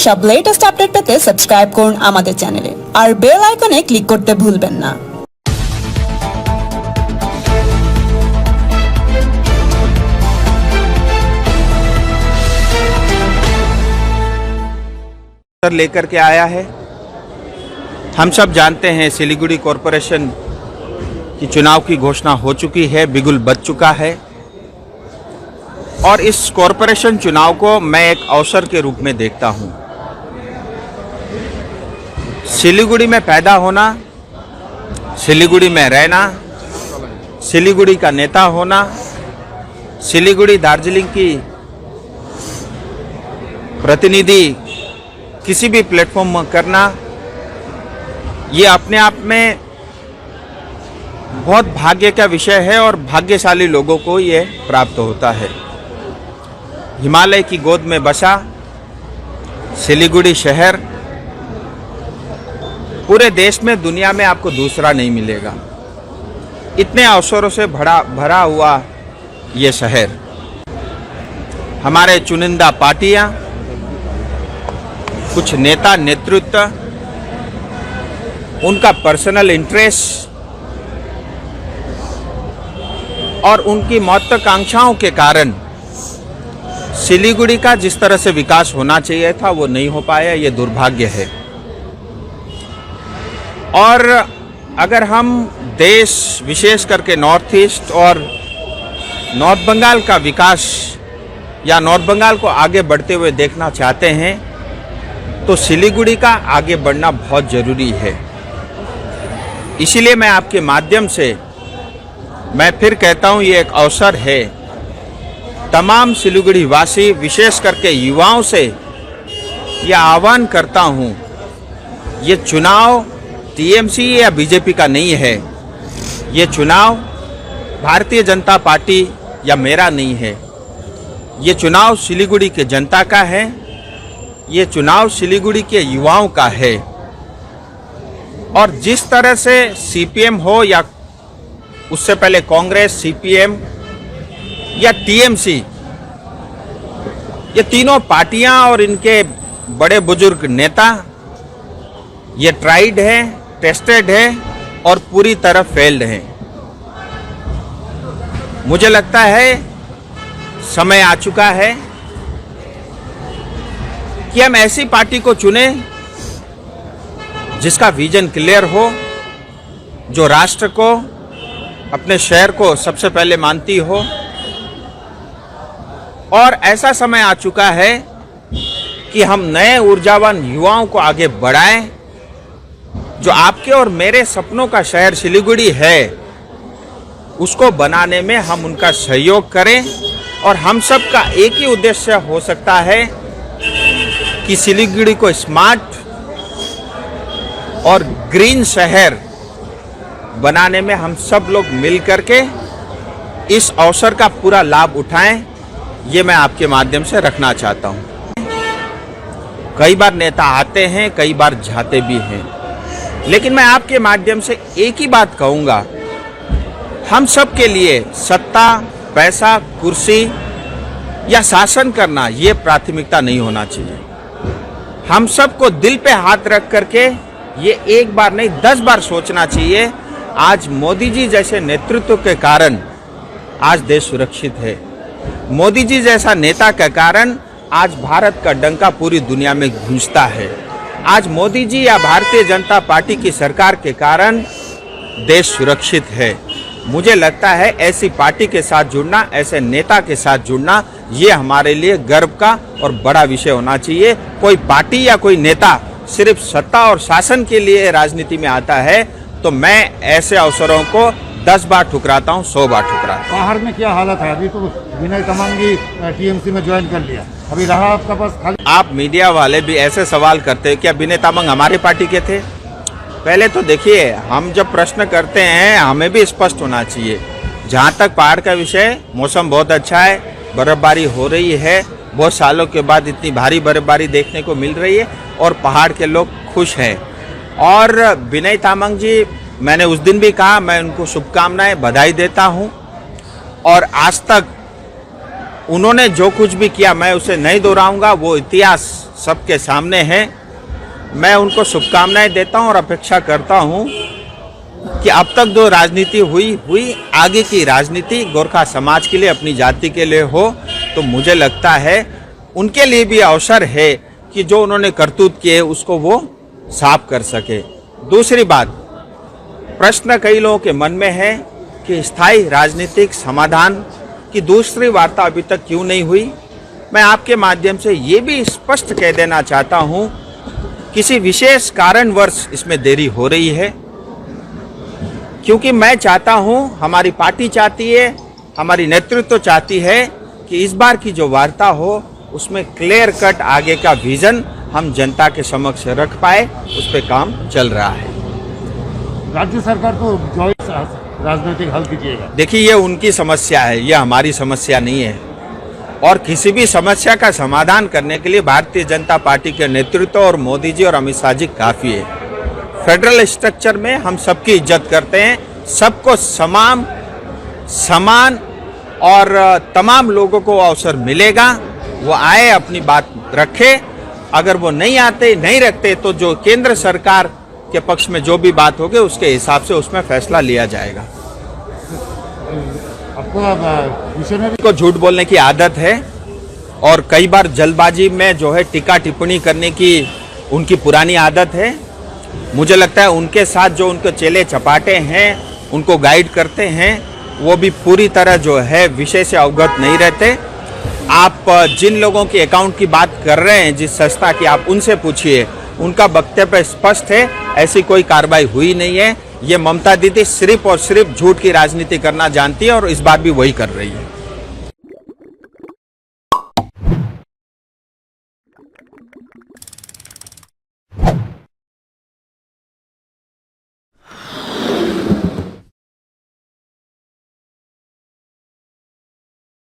সব latest update পেতে subscribe করুন আমাদের চ্যানেলে আর বেল আইকনে ক্লিক করতে ভুলবেন না। लेकर के आया है। हम सब जानते हैं सिलीगुड़ी कॉरपोरेशन की चुनाव की घोषणा हो चुकी है, बिगुल बज चुका है और इस कॉरपोरेशन चुनाव को मैं एक अवसर के रूप में देखता हूं। सिलीगुड़ी में पैदा होना, सिलीगुड़ी में रहना, सिलीगुड़ी का नेता होना, सिलीगुड़ी दार्जिलिंग की प्रतिनिधि किसी भी प्लेटफॉर्म में करना, ये अपने आप में बहुत भाग्य का विषय है और भाग्यशाली लोगों को ये प्राप्त होता है। हिमालय की गोद में बसा सिलीगुड़ी शहर पूरे देश में, दुनिया में आपको दूसरा नहीं मिलेगा। इतने अवसरों से भरा हुआ ये शहर, हमारे चुनिंदा पार्टियां, कुछ नेता नेतृत्व, उनका पर्सनल इंटरेस्ट और उनकी महत्वाकांक्षाओं के कारण सिलीगुड़ी का जिस तरह से विकास होना चाहिए था वो नहीं हो पाया। ये दुर्भाग्य है। और अगर हम देश विशेष करके नॉर्थ ईस्ट और नॉर्थ बंगाल का विकास या नॉर्थ बंगाल को आगे बढ़ते हुए देखना चाहते हैं तो सिलीगुड़ी का आगे बढ़ना बहुत जरूरी है। इसीलिए मैं आपके माध्यम से मैं फिर कहता हूं, ये एक अवसर है। तमाम सिलीगुड़ी वासी, विशेष करके युवाओं से यह आह्वान करता हूं, ये चुनाव टीएमसी या बीजेपी का नहीं है। ये चुनाव भारतीय जनता पार्टी या मेरा नहीं है। ये चुनाव सिलीगुड़ी के जनता का है। ये चुनाव सिलीगुड़ी के युवाओं का है। और जिस तरह से सीपीएम हो या उससे पहले कांग्रेस, सीपीएम या टीएमसी, ये तीनों पार्टियां और इनके बड़े बुजुर्ग नेता ये ट्राइड है, टेस्टेड है और पूरी तरह फेल्ड है। मुझे लगता है समय आ चुका है कि हम ऐसी पार्टी को चुनें जिसका विजन क्लियर हो, जो राष्ट्र को, अपने शहर को सबसे पहले मानती हो। और ऐसा समय आ चुका है कि हम नए ऊर्जावान युवाओं को आगे बढ़ाएं। जो आपके और मेरे सपनों का शहर सिलीगुड़ी है, उसको बनाने में हम उनका सहयोग करें। और हम सब का एक ही उद्देश्य हो सकता है कि सिलीगुड़ी को स्मार्ट और ग्रीन शहर बनाने में हम सब लोग मिलकर के इस अवसर का पूरा लाभ उठाएं। ये मैं आपके माध्यम से रखना चाहता हूं। कई बार नेता आते हैं, कई बार जाते भी हैं, लेकिन मैं आपके माध्यम से एक ही बात कहूंगा, हम सब के लिए सत्ता, पैसा, कुर्सी या शासन करना ये प्राथमिकता नहीं होना चाहिए। हम सबको दिल पे हाथ रख करके ये एक बार नहीं 10 बार सोचना चाहिए। आज मोदी जी जैसे नेतृत्व के कारण आज देश सुरक्षित है। मोदी जी जैसा नेता के कारण आज भारत का डंका पूरी दुनिया में गूंजता है। आज मोदी जी या भारतीय जनता पार्टी की सरकार के कारण देश सुरक्षित है। मुझे लगता है ऐसी पार्टी के साथ जुड़ना, ऐसे नेता के साथ जुड़ना, ये हमारे लिए गर्व का और बड़ा विषय होना चाहिए। कोई पार्टी या कोई नेता सिर्फ सत्ता और शासन के लिए राजनीति में आता है तो मैं ऐसे अवसरों को 10 बार ठुकराता हूं, 100 बार ठुकराता हूं। बाहर में क्या हालत है? अभी तो विनय तमांगी टीएमसी में ज्वाइन कर लिया, अभी रहा आपका पास खाली। आप मीडिया वाले भी ऐसे सवाल करते हैं, क्या विनय तामांग हमारी पार्टी के थे? पहले तो देखिए, हम जब प्रश्न करते हैं हमें भी स्पष्ट होना चाहिए। जहां तक पहाड़ का विषय, मौसम बहुत अच्छा है, बर्फबारी हो रही है, बहुत सालों के बाद इतनी भारी बर्फबारी देखने को मिल रही है और पहाड़ के लोग खुश हैं। और विनय तामांग जी, मैंने उस दिन भी कहा, मैं उनको शुभकामनाएं, बधाई देता हूं। और आज तक उन्होंने जो कुछ भी किया मैं उसे नहीं दोहराऊंगा, वो इतिहास सबके सामने है। मैं उनको शुभकामनाएं देता हूं और अपेक्षा करता हूं कि अब तक जो राजनीति हुई आगे की राजनीति गोरखा समाज के लिए, अपनी जाति के लिए हो। तो मुझे लगता है उनके लिए भी अवसर है कि जो उन्होंने करतूत किए उसको वो साफ कर सके। दूसरी बात, प्रश्न कई लोगों के मन में है कि स्थायी राजनीतिक समाधान की दूसरी वार्ता अभी तक क्यों नहीं हुई। मैं आपके माध्यम से ये भी स्पष्ट कह देना चाहता हूं, किसी विशेष कारणवश इसमें देरी हो रही है, क्योंकि मैं चाहता हूं, हमारी पार्टी चाहती है, हमारी नेतृत्व चाहती है कि इस बार की जो वार्ता हो उसमें क्लियर कट आगे का विजन हम जनता के समक्ष रख पाए, उस पर काम चल रहा है। राज्य सरकार को जो राजनीतिक हल कीजिएगा। देखिए, ये उनकी समस्या है, ये हमारी समस्या नहीं है। और किसी भी समस्या का समाधान करने के लिए भारतीय जनता पार्टी के नेतृत्व और मोदी जी और अमित शाह जी काफी है। फेडरल स्ट्रक्चर में हम सबकी इज्जत करते हैं, सबको समान और तमाम लोगों को अवसर मिलेगा। वो आए, अपनी बात रखे। अगर वो नहीं आते, नहीं रखते, तो जो केंद्र सरकार के पक्ष में जो भी बात होगी उसके हिसाब से उसमें फैसला लिया जाएगा। आपको मिशनरी को झूठ बोलने की आदत है और कई बार जल्दबाजी में जो है टीका टिप्पणी करने की उनकी पुरानी आदत है। मुझे लगता है उनके साथ जो उनके चेले चपाटे हैं, उनको गाइड करते हैं, वो भी पूरी तरह जो है विषय से अवगत नहीं रहते। आप जिन लोगों के अकाउंट की बात कर रहे हैं, जिस संस्था की, आप उनसे पूछिए, उनका वक्तव्य स्पष्ट है, ऐसी कोई कार्रवाई हुई नहीं है। ये ममता दीदी सिर्फ और सिर्फ झूठ की राजनीति करना जानती है और इस बार भी वही कर रही है।